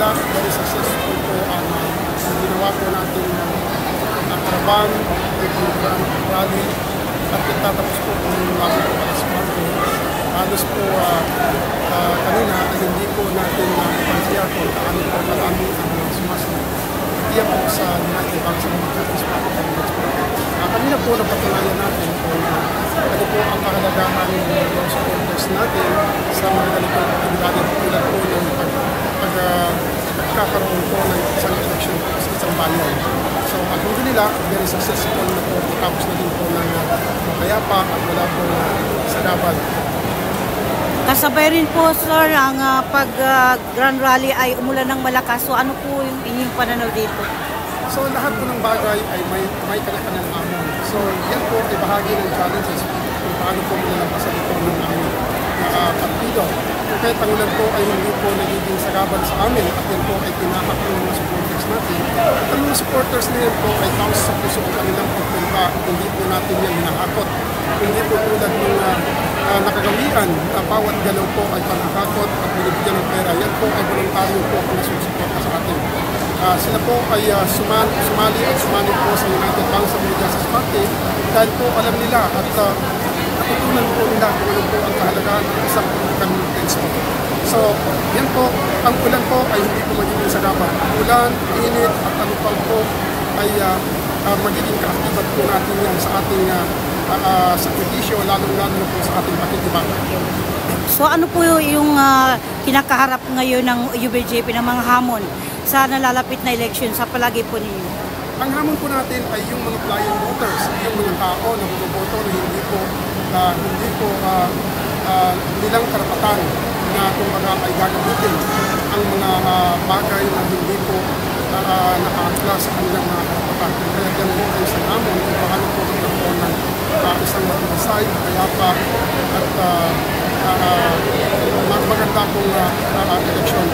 nila, very successful po ang ginawa po natin ng caravan, rally, at nagtatapos po kung namin po alas 4. Halos po kanina ay hindi po natin napansiya kung kaano po marami ang sumasunod. Iyan po sa United Bank sa mga kanina po napatunayan natin kung ano po ang kahalagahan ng mga supporters natin sa mga ganitong aktividad tulad po ng pagkakaroon po ng isang election sa isang bayan. So, alhamdulillah, very successful na po. Tapos na din po ng mapayapa at wala po sagabal. Kasabay rin po, sir, ang pag-Grand Rally ay umulan ng malakas. So, ano po yung inyong pananaw dito? So, lahat po ng bagay ay may kanya-kanyang amon. So, yan po ay bahagi ng challenges kung paano po nilalampasan ito ng aming partido. Kung kahit ang ulan po ay hindi po nagiging sagabal sa amin at yan po ay tinahak ng mga supporters natin. At ang mga supporters na yan po ay taos sa puso ang kanilang pagpunta. Hindi po natin yan hinahakot. Hindi po tulad ng nakagawian na bawat galaw po ay panakakot at binibigyan ng pera. Yan po ay voluntaryo po ang nasusuporta sa atin. Sila po ay sumali po sa United Bank sa Justice Party dahil po alam nila at natutunan po nila kung ano po ang kahalagahan ng isang community po. So, yan po, ang ulan po ay hindi po magiging sagabal. Ulan, init at ano pa po ay magiging kaaktibat po natin yan sa ating sakripisyo, lalong-lalo na po sa ating pakikibang. So, ano po yung kinakaharap ngayon ng UBJP ng mga hamon sa nalalapit na election sa palagi po ninyo? Ang hamon po natin ay yung mga flying voters, yung mga tao na bumoboto na hindi po nilang karapatan na kumbaga ay gagamitin ang mga bagay na hindi po nakaangkla sa kanilang mga karapatan. Kaya yan po ay isang hamon kung paano po magkaroon ng isang matiwasay, kayapa at maganda pong eleksyon.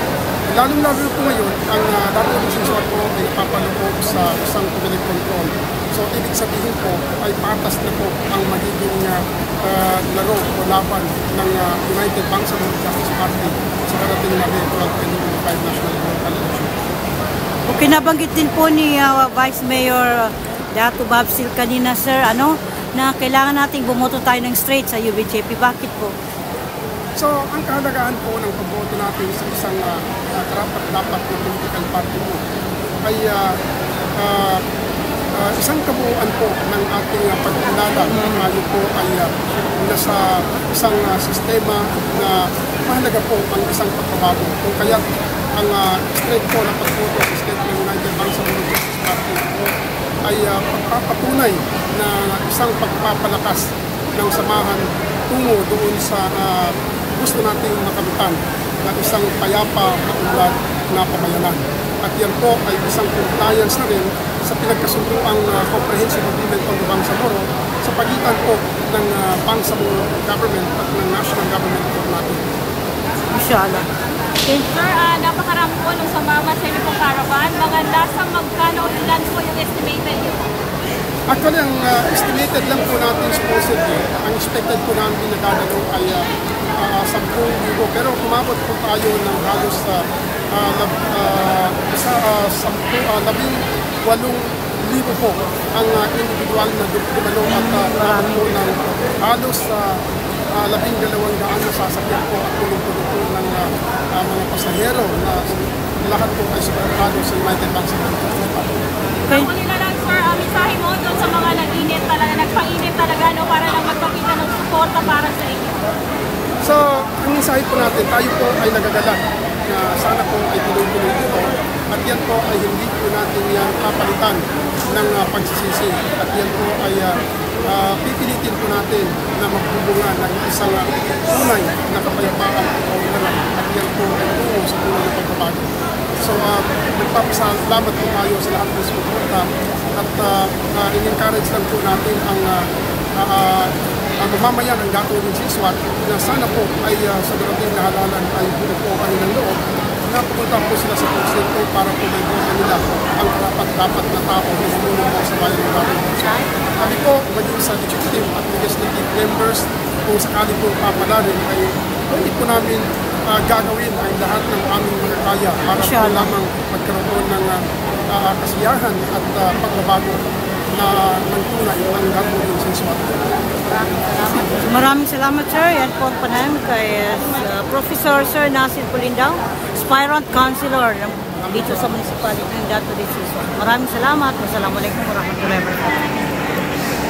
Lalong-lalo po ngayon, ang dapat decision po ay papaloob sa isang public control. So, ibig sabihin po ay patas na po ang magiging laro o laban ng United Bank sa Justice Party sa darating na May 12, 2025 National Election. Okay, nabanggit din po ni Vice Mayor Dato Babsil kanina, sir, na kailangan nating bumoto tayo ng straight sa UBJP. Bakit po? So, ang kahalagaan po ng pagboto natin sa isang karapat-dapat na political party po ay isang kabuuan po ng ating pagkilala. Tayo po ay nasa isang sistema na mahalaga po ang isang pagbabago. Kung kaya ang straight po na pagboto sa state ng United Bank sa Justice Party po ay pagpapatunay na isang pagpapalakas ng samahan tungo doon sa gusto nating makamutan na isang payapa na unlad na pamayanan. At yan po ay isang compliance na rin sa pinagkasunduang comprehensive agreement ng Bangsamoro sa pagitan po ng Bangsamoro government at ng national government po natin. Inshallah. Sir, napakarami po nung sumama sa inyo pong caravan. Mga nasa magkano ilan po yung estimated nyo? Actually, ang estimated lang po natin supposedly, ang expected po namin na dadalo ay 10,000. Pero kumabot po tayo ng halos 18,000 po ang individual na dumalo at kumabot po ng halos 12,000 na sasakyan po at tulong-tulong po ng mga pasahero na lahat po ay suportado sa United Bank sa Okay. Ako nila lang, sir, mensahe mo doon sa mga nag-init talaga, nagpainit talaga, para lang magpakita ng suporta para sa inyo. So, ang mensahe po natin, tayo po ay nagagalat na sana po ay tuloy-tuloy ito at yan po ay hindi po natin yan kapalitan ng pagsisisi at yan po ay pipilitin po natin na magbubunga ng isang tunay na kapayapaan o kaunlaran at yan po ay tungo sa tunay na pagbabago. So, nagpapasalamat po tayo sa lahat ng suporta at in-encourage lang po natin ang mamamayan ng gagawin ng Siswat na sana po ay sa darating na halalan ay buo po kanilang loob na pupunta po sila sa konsepo para po may buo nila ang karapat-dapat na tao na mamunong po sa bayan ng gagawin. Kami po, maging sa executive at legislative members, kung sakali po papalarin ay pwede po namin gagawin ay lahat ng aming mga kaya para po Inshallah. lamang magkaroon ng kasiyahan at pagbabago na ng tunay ang gagawin sa SWAT. So, maraming salamat, sir. Yan po ang panayam kay Professor Sir Nasir Pulindaw, aspirant councilor dito sa municipality ng Dato de Sison. Maraming salamat. Wassalamualaikum warahmatullahi wabarakatuh.